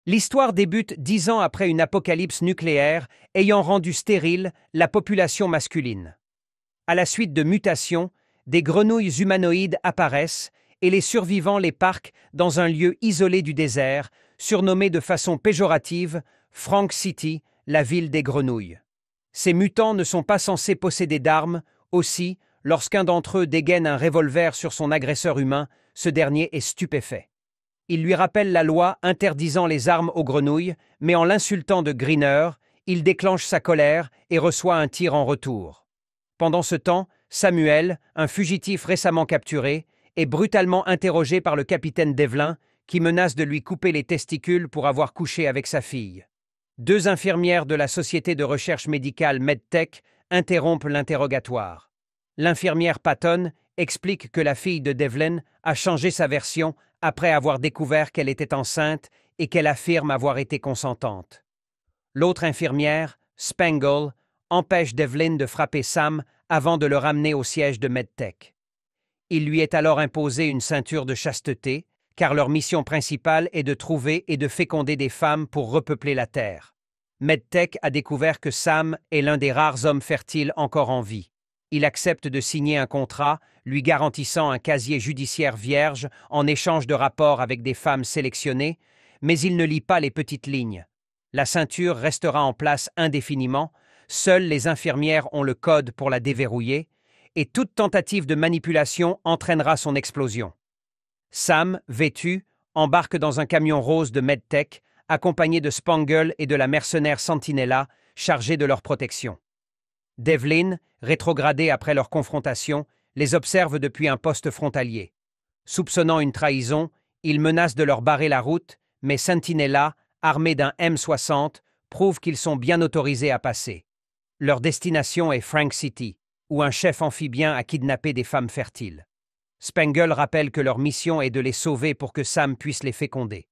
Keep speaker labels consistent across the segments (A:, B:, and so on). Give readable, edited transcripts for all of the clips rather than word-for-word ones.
A: L'histoire débute 10 ans après une apocalypse nucléaire ayant rendu stérile la population masculine. À la suite de mutations, des grenouilles humanoïdes apparaissent et les survivants les parquent dans un lieu isolé du désert, surnommé de façon péjorative Frank City, la ville des grenouilles. Ces mutants ne sont pas censés posséder d'armes, aussi, lorsqu'un d'entre eux dégaine un revolver sur son agresseur humain, ce dernier est stupéfait. Il lui rappelle la loi interdisant les armes aux grenouilles, mais en l'insultant de greener, il déclenche sa colère et reçoit un tir en retour. Pendant ce temps, Samuel, un fugitif récemment capturé, est brutalement interrogé par le capitaine Devlin, qui menace de lui couper les testicules pour avoir couché avec sa fille. Deux infirmières de la société de recherche médicale MedTech interrompent l'interrogatoire. L'infirmière Patton explique que la fille de Devlin a changé sa version après avoir découvert qu'elle était enceinte et qu'elle affirme avoir été consentante. L'autre infirmière, Spangle, empêche Devlin de frapper Sam avant de le ramener au siège de MedTech. Il lui est alors imposé une ceinture de chasteté, car leur mission principale est de trouver et de féconder des femmes pour repeupler la Terre. MedTech a découvert que Sam est l'un des rares hommes fertiles encore en vie. Il accepte de signer un contrat lui garantissant un casier judiciaire vierge en échange de rapports avec des femmes sélectionnées, mais il ne lit pas les petites lignes. La ceinture restera en place indéfiniment, seules les infirmières ont le code pour la déverrouiller, et toute tentative de manipulation entraînera son explosion. Sam, vêtu, embarque dans un camion rose de MedTech, accompagné de Spangle et de la mercenaire Sentinella, chargée de leur protection. Devlin, rétrogradé après leur confrontation, les observe depuis un poste frontalier. Soupçonnant une trahison, il menace de leur barrer la route, mais Sentinella, armé d'un M60, prouve qu'ils sont bien autorisés à passer. Leur destination est Frank City, où un chef amphibien a kidnappé des femmes fertiles. Spangle rappelle que leur mission est de les sauver pour que Sam puisse les féconder.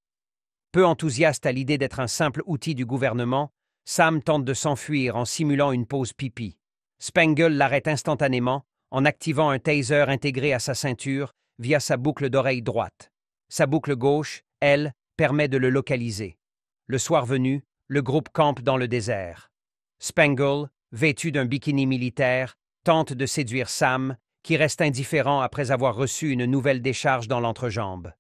A: Peu enthousiaste à l'idée d'être un simple outil du gouvernement, Sam tente de s'enfuir en simulant une pause pipi. Spangle l'arrête instantanément en activant un taser intégré à sa ceinture via sa boucle d'oreille droite. Sa boucle gauche, elle, permet de le localiser. Le soir venu, le groupe campe dans le désert. Spangle, vêtu d'un bikini militaire, tente de séduire Sam, qui reste indifférent après avoir reçu une nouvelle décharge dans l'entrejambe.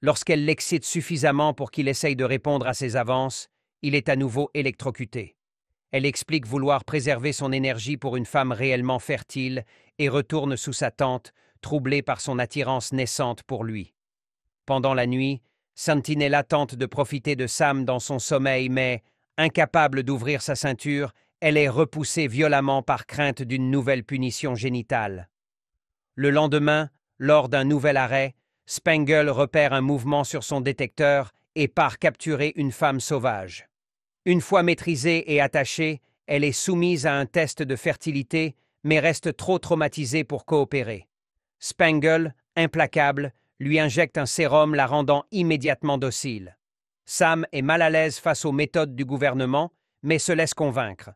A: Lorsqu'elle l'excite suffisamment pour qu'il essaye de répondre à ses avances, il est à nouveau électrocuté. Elle explique vouloir préserver son énergie pour une femme réellement fertile et retourne sous sa tente, troublée par son attirance naissante pour lui. Pendant la nuit, Sentinella tente de profiter de Sam dans son sommeil, mais, incapable d'ouvrir sa ceinture, elle est repoussée violemment par crainte d'une nouvelle punition génitale. Le lendemain, lors d'un nouvel arrêt, Spangle repère un mouvement sur son détecteur et part capturer une femme sauvage. Une fois maîtrisée et attachée, elle est soumise à un test de fertilité, mais reste trop traumatisée pour coopérer. Spangle, implacable, lui injecte un sérum la rendant immédiatement docile. Sam est mal à l'aise face aux méthodes du gouvernement, mais se laisse convaincre.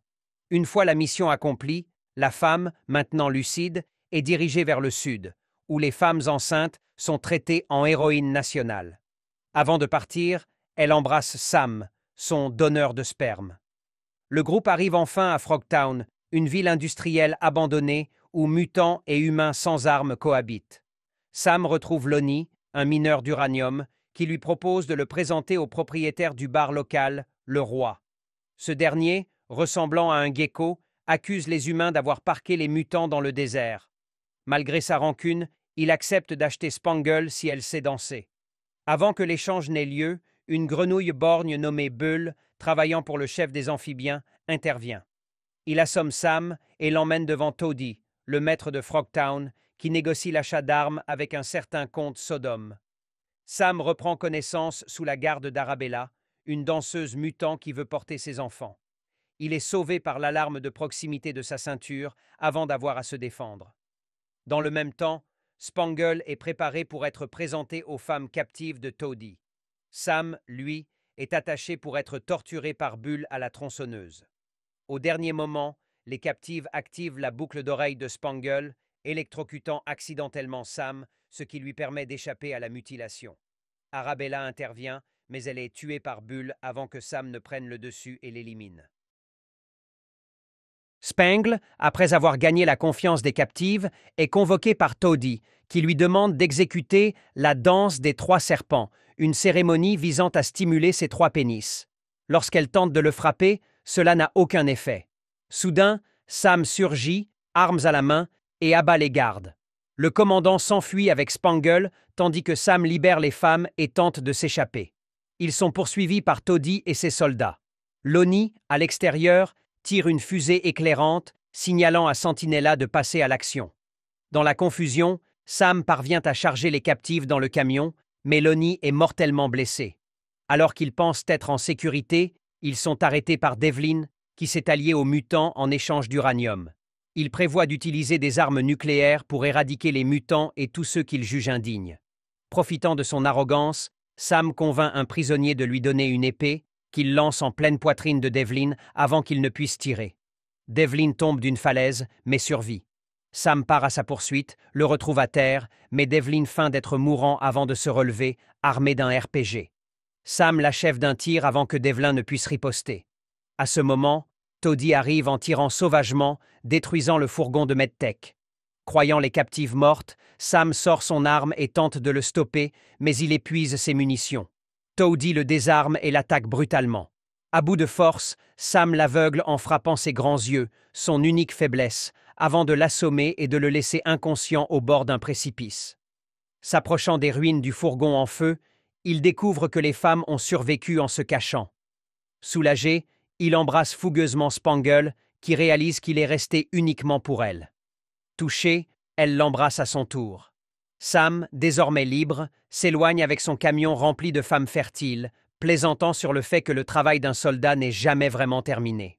A: Une fois la mission accomplie, la femme, maintenant lucide, est dirigée vers le sud, où les femmes enceintes sont traitées en héroïnes nationales. Avant de partir, elle embrasse Sam, son donneur de sperme. Le groupe arrive enfin à Frogtown, une ville industrielle abandonnée où mutants et humains sans armes cohabitent. Sam retrouve Lonnie, un mineur d'uranium, qui lui propose de le présenter au propriétaire du bar local, le Roi. Ce dernier, ressemblant à un gecko, accuse les humains d'avoir parqué les mutants dans le désert. Malgré sa rancune, il accepte d'acheter Spangle si elle sait danser. Avant que l'échange n'ait lieu, une grenouille borgne nommée Bull, travaillant pour le chef des amphibiens, intervient. Il assomme Sam et l'emmène devant Toady, le maître de Frogtown, qui négocie l'achat d'armes avec un certain comte Sodom. Sam reprend connaissance sous la garde d'Arabella, une danseuse mutant qui veut porter ses enfants. Il est sauvé par l'alarme de proximité de sa ceinture avant d'avoir à se défendre. Dans le même temps, Spangle est préparé pour être présenté aux femmes captives de Toady. Sam, lui, est attaché pour être torturé par Bull à la tronçonneuse. Au dernier moment, les captives activent la boucle d'oreille de Spangle, électrocutant accidentellement Sam, ce qui lui permet d'échapper à la mutilation. Arabella intervient, mais elle est tuée par Bull avant que Sam ne prenne le dessus et l'élimine. Spangle, après avoir gagné la confiance des captives, est convoqué par Toady, qui lui demande d'exécuter la danse des 3 serpents, une cérémonie visant à stimuler ses 3 pénis. Lorsqu'elle tente de le frapper, cela n'a aucun effet. Soudain, Sam surgit, armes à la main, et abat les gardes. Le commandant s'enfuit avec Spangle, tandis que Sam libère les femmes et tente de s'échapper. Ils sont poursuivis par Toady et ses soldats. Lonnie, à l'extérieur, tire une fusée éclairante, signalant à Sentinella de passer à l'action. Dans la confusion, Sam parvient à charger les captives dans le camion, mais Lonnie est mortellement blessé. Alors qu'ils pensent être en sécurité, ils sont arrêtés par Devlin, qui s'est allié aux mutants en échange d'uranium. Il prévoit d'utiliser des armes nucléaires pour éradiquer les mutants et tous ceux qu'il juge indignes. Profitant de son arrogance, Sam convainc un prisonnier de lui donner une épée, qu'il lance en pleine poitrine de Devlin avant qu'il ne puisse tirer. Devlin tombe d'une falaise, mais survit. Sam part à sa poursuite, le retrouve à terre, mais Devlin feint d'être mourant avant de se relever, armé d'un RPG. Sam l'achève d'un tir avant que Devlin ne puisse riposter. À ce moment, Toady arrive en tirant sauvagement, détruisant le fourgon de MedTech. Croyant les captives mortes, Sam sort son arme et tente de le stopper, mais il épuise ses munitions. Toady le désarme et l'attaque brutalement. À bout de force, Sam l'aveugle en frappant ses grands yeux, son unique faiblesse, avant de l'assommer et de le laisser inconscient au bord d'un précipice. S'approchant des ruines du fourgon en feu, il découvre que les femmes ont survécu en se cachant. Soulagé, il embrasse fougueusement Spangle, qui réalise qu'il est resté uniquement pour elle. Touchée, elle l'embrasse à son tour. Sam, désormais libre, s'éloigne avec son camion rempli de femmes fertiles, plaisantant sur le fait que le travail d'un soldat n'est jamais vraiment terminé.